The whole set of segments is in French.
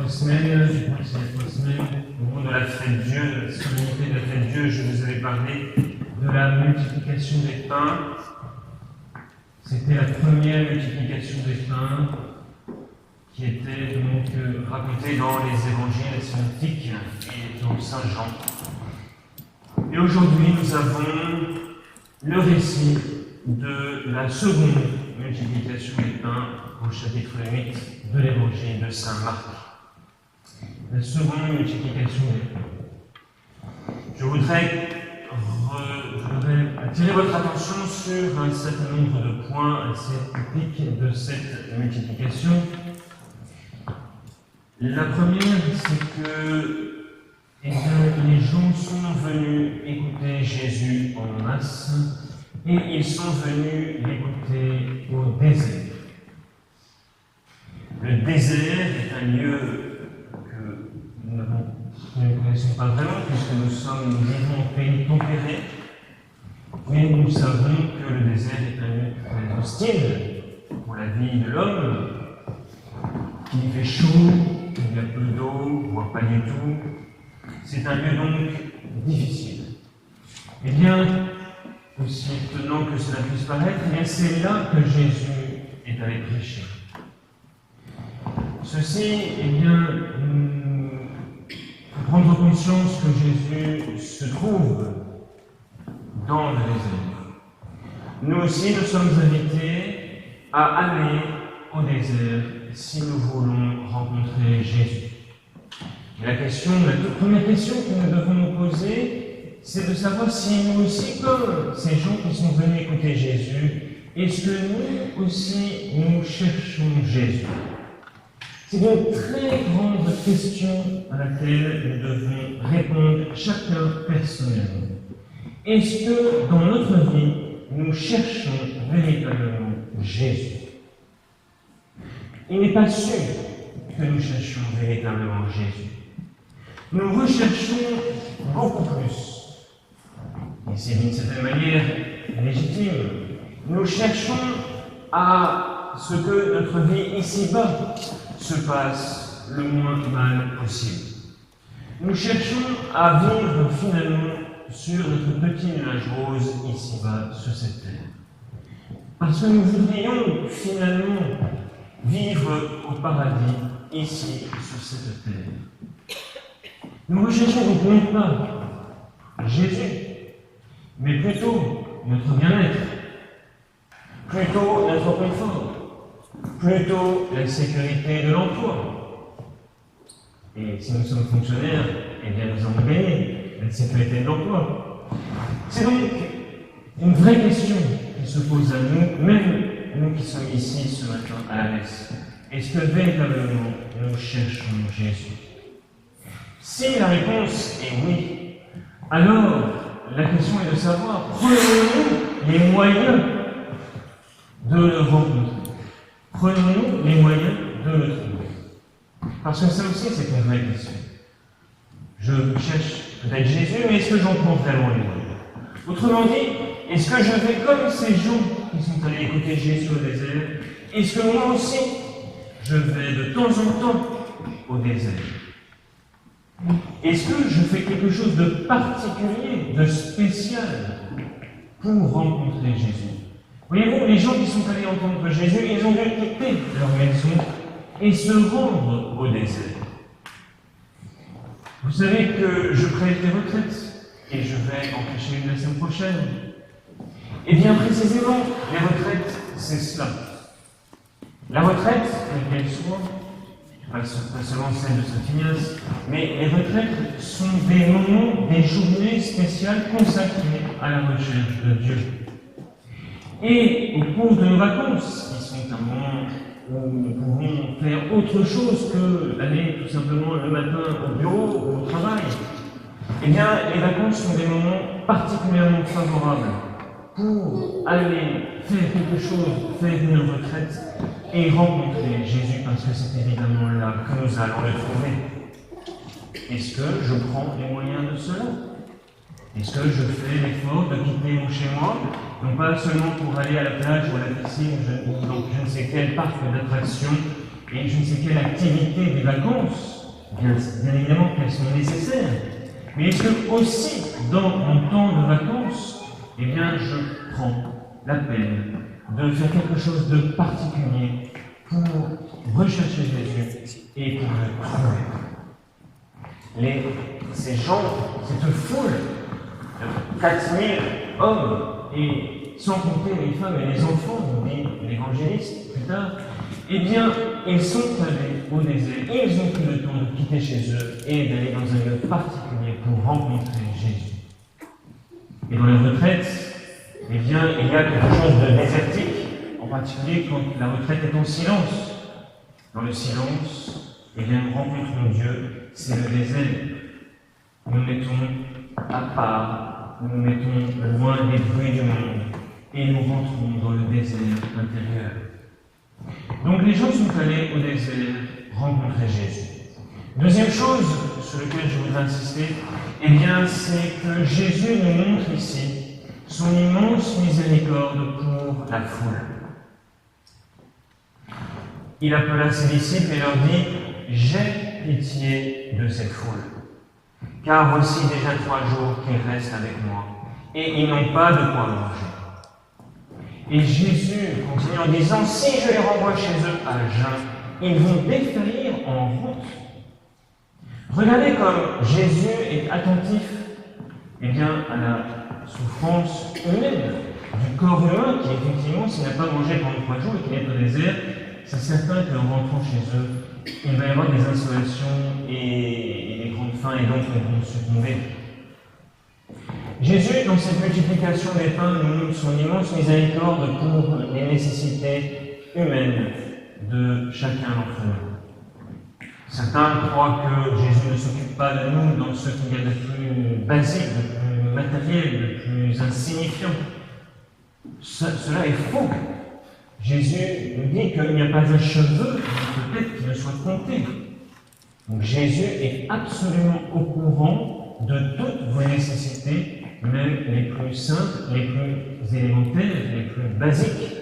3 semaines, je crois que c'est il y a 3 semaines, au moment de la fête Dieu, de la solennité de la fête Dieu, je vous avais parlé de la multiplication des pains. C'était la première multiplication des pains qui était donc racontée dans les évangiles synoptiques et dans Saint Jean. Et aujourd'hui, nous avons le récit de la seconde multiplication des pains au chapitre 8 de l'évangile de Saint Marc. La seconde multiplication des pains. Je voudrais attirer votre attention sur un certain nombre de points assez typiques de cette multiplication. La première, c'est que les gens sont venus écouter Jésus en masse et ils sont venus l'écouter au désert. Le désert est un lieu que nous ne connaissons pas vraiment puisque nous vivons en pays tempéré, mais nous savons que le désert est un lieu très hostile pour la vie de l'homme, qu'il fait chaud, qu'il y a peu d'eau, voire pas du tout. C'est un lieu donc difficile. Eh bien, aussi étonnant que cela puisse paraître, eh bien c'est là que Jésus est allé prêcher. Ceci, eh bien, faut prendre conscience que Jésus se trouve dans le désert. Nous aussi, nous sommes invités à aller au désert si nous voulons rencontrer Jésus. Et la toute première question que nous devons nous poser, c'est de savoir si nous aussi, comme ces gens qui sont venus écouter Jésus, est-ce que nous aussi, nous cherchons Jésus? C'est une très grande question à laquelle nous devons répondre chacun personnellement. Est-ce que dans notre vie, nous cherchons véritablement Jésus? Il n'est pas sûr que nous cherchions véritablement Jésus. Nous recherchons beaucoup plus. Et c'est d'une certaine manière légitime. Nous cherchons à ce que notre vie ici-bas se passe le moins mal possible. Nous cherchons à vivre finalement sur notre petit nuage rose ici-bas sur cette terre. Parce que nous voudrions finalement vivre au paradis ici sur cette terre. Nous recherchons donc non pas Jésus, mais plutôt notre bien-être, plutôt notre confort, plutôt la sécurité de l'emploi. Et si nous sommes fonctionnaires, eh bien nous avons gagné la sécurité de l'emploi. C'est donc une vraie question qui se pose à nous, même nous qui sommes ici ce matin à la messe. Est-ce que véritablement nous cherchons Jésus? Si la réponse est oui, alors la question est de savoir, prenons-nous les moyens de le rencontrer? Prenons-nous les moyens de le trouver? Parce que ça aussi, c'est une vraie question. Je cherche peut-être Jésus, mais est-ce que j'en prends vraiment les moyens? Autrement dit, est-ce que je vais comme ces gens qui sont allés écouter Jésus au désert? Est-ce que moi aussi, je vais de temps en temps au désert? Est-ce que je fais quelque chose de particulier, de spécial, pour rencontrer Jésus? Voyez-vous, les gens qui sont allés entendre Jésus, ils ont dû quitter leur maison et se rendre au désert. Vous savez que je prêche des retraites, et je vais en prêcher une la semaine prochaine. Et bien précisément, les retraites, c'est cela. La retraite, quelle qu'elle soit, pas seulement celle de Saint-Ignace, mais les retraites sont des moments, des journées spéciales consacrées à la recherche de Dieu. Et au cours de nos vacances, qui sont un moment où nous pouvons faire autre chose que d'aller tout simplement le matin au bureau ou au travail, eh bien, les vacances sont des moments particulièrement favorables pour aller faire quelque chose, faire une retraite et rencontrer Jésus, parce que c'est évidemment là que nous allons le trouver. Est-ce que je prends les moyens de cela? Est-ce que je fais l'effort de quitter mon chez-moi, non pas seulement pour aller à la plage ou à la piscine, ou dans je ne sais quel parc d'attractions et je ne sais quelle activité des vacances, bien évidemment qu'elles sont nécessaires, mais est-ce que aussi, dans mon temps de vacances, eh bien, je prends la peine de faire quelque chose de particulier pour rechercher Jésus et pour le trouver. Ces gens, cette foule, 4000 hommes, et sans compter les femmes et les enfants, nous dit l'évangéliste plus tard, eh bien, ils sont allés au désert, ils ont pris le temps de quitter chez eux et d'aller dans un lieu particulier pour rencontrer Jésus. Et dans la retraite, eh bien, il y a quelque chose de désertique, en particulier quand la retraite est en silence. Dans le silence, eh bien, nous rencontrons Dieu, c'est le désert. Nous nous mettons à part, nous nous mettons loin des bruits du monde, et nous rentrons dans le désert intérieur. Donc les gens sont allés au désert rencontrer Jésus. Deuxième chose sur laquelle je voudrais insister, eh bien, c'est que Jésus nous montre ici son immense miséricorde pour la foule. Il appela ses disciples et leur dit « J'ai pitié de cette foule, car voici déjà 3 jours qu'ils restent avec moi, et ils n'ont pas de quoi manger. » Et Jésus continue en disant « Si je les renvoie chez eux à jeun, ils vont défaillir en route. » Regardez comme Jésus est attentif eh bien, à la souffrance humaine du corps humain qui, effectivement, s'il n'a pas mangé pendant 3 jours et qu'il est au désert, c'est certain qu'en rentrant chez eux, il va y avoir des insolations et des grandes faims et donc ils vont succomber. Jésus, dans cette multiplication des pains, nous montre son immense miséricorde pour les nécessités humaines de chacun d'entre nous. Certains croient que Jésus ne s'occupe pas de nous dans ce qu'il y a de plus basique, de plus matériel, de plus insignifiant. Cela est faux. Jésus nous dit qu'il n'y a pas un cheveu de notre tête qui ne soit compté. Donc Jésus est absolument au courant de toutes vos nécessités, même les plus simples, les plus élémentaires, les plus basiques.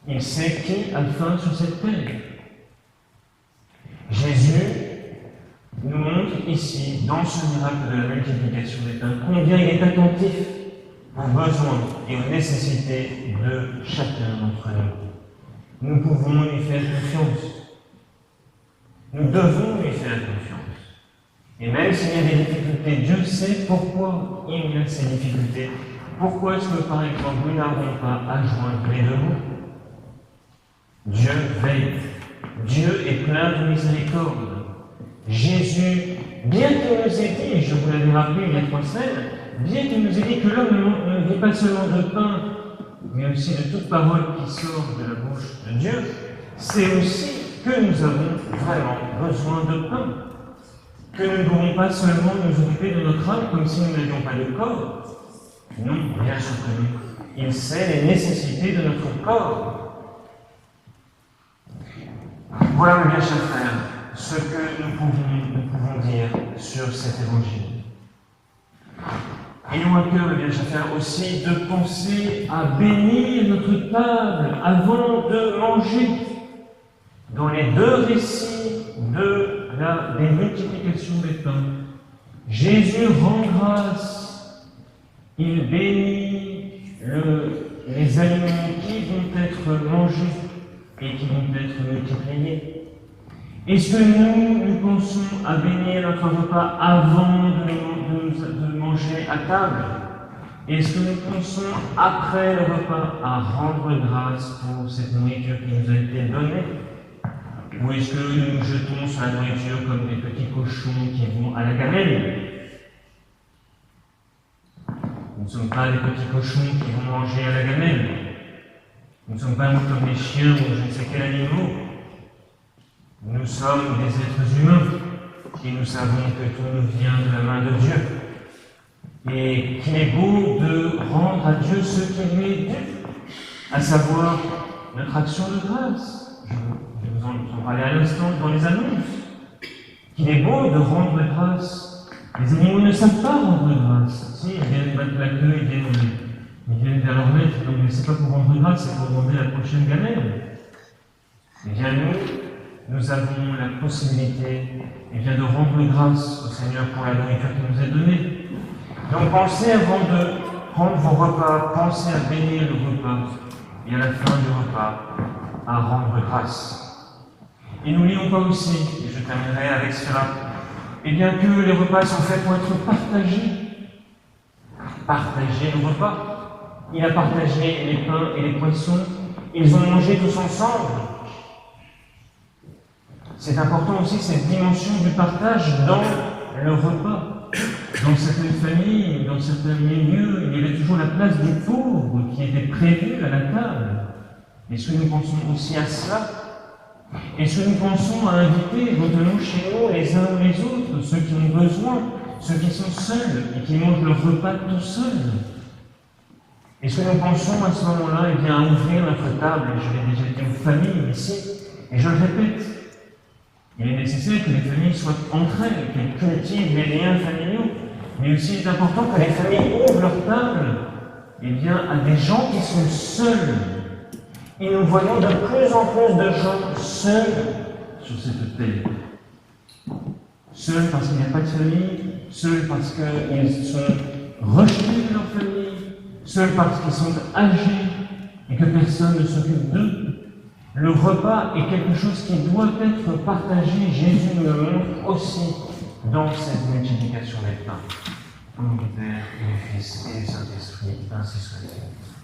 Il sait qui a faim sur cette terre. Jésus nous montre ici, dans ce miracle de la multiplication des pains, combien il est attentif aux besoins et aux nécessités de chacun d'entre nous. Nous pouvons lui faire confiance. Nous devons lui faire confiance. Et même s'il y a des difficultés, Dieu sait pourquoi il y a ces difficultés. Pourquoi est-ce que, par exemple, nous n'arrivons pas à joindre les deux bouts? Dieu veille. Dieu est plein de miséricorde. Jésus, bien qu'il nous ait dit, je vous l'avais rappelé il y a 3 semaines, bien qu'il nous ait dit que l'homme ne vit pas seulement de pain, mais aussi de toute parole qui sort de la bouche de Dieu, c'est aussi que nous avons vraiment besoin de pain. Que nous ne pouvons pas seulement nous occuper de notre âme comme si nous n'avions pas de corps. Non, bien sûr que non. Il sait les nécessités de notre corps. Voilà, mes bien chers frères, ce que nous pouvons dire sur cet évangile. Ayons à cœur, mes bien chers frères, aussi de penser à bénir notre table avant de manger. Dans les 2 récits des multiplications des pains, Jésus rend grâce, il bénit les aliments qui vont être mangés et qui vont être multipliés. Est-ce que nous pensons à bénir notre repas avant de manger à table? Est-ce que nous pensons, après le repas, à rendre grâce pour cette nourriture qui nous a été donnée? Ou est-ce que nous nous jetons sur la nourriture comme des petits cochons qui vont à la gamelle? Nous ne sommes pas des petits cochons qui vont manger à la gamelle. Nous ne sommes pas comme des chiens ou je ne sais quel animal. Nous sommes des êtres humains et nous savons que tout nous vient de la main de Dieu. Et qu'il est beau de rendre à Dieu ce qui lui est dû, à savoir notre action de grâce. Je vous en parlais à l'instant dans les annonces. Qu'il est beau de rendre grâce. Les animaux ne savent pas rendre grâce. Si, ils viennent battre la queue, ils viennent vers leur maître, donc ce n'est pas pour rendre grâce, c'est pour demander la prochaine gamelle. Eh bien, nous, nous avons la possibilité de rendre grâce au Seigneur pour la nourriture qu'il nous a donnée. Donc pensez avant de prendre vos repas, pensez à bénir le repas et à la fin du repas à rendre grâce. Et n'oublions pas aussi, et je terminerai avec cela, que les repas sont faits pour être partagés. Partager le repas. Il a partagé les pains et les poissons. Ils ont mangé tous ensemble. C'est important aussi cette dimension du partage dans le repas. Dans certaines familles, dans certains milieux, il y avait toujours la place des pauvres qui était prévue à la table. Est-ce que nous pensons aussi à cela? Est-ce que nous pensons à inviter, retenons chez nous les uns ou les autres, ceux qui ont besoin, ceux qui sont seuls et qui mangent leur repas tout seuls? Est-ce que nous pensons à ce moment-là à ouvrir notre table, et je l'ai déjà dit aux familles ici, et je le répète, il est nécessaire que les familles soient entre elles, qu'elles cultivent les liens familiaux, mais aussi il est important que les familles ouvrent leur table à des gens qui sont seuls. Et nous voyons de plus en plus de gens seuls sur cette terre. Seuls parce qu'il n'y a pas de famille, seuls parce qu'ils sont rejetés de leur famille, seuls parce qu'ils sont âgés et que personne ne s'occupe d'eux. Le repas est quelque chose qui doit être partagé. Jésus nous le montre aussi dans cette multiplication des pains. Au nom du Père et du Fils et du Saint-Esprit, ainsi soit-il.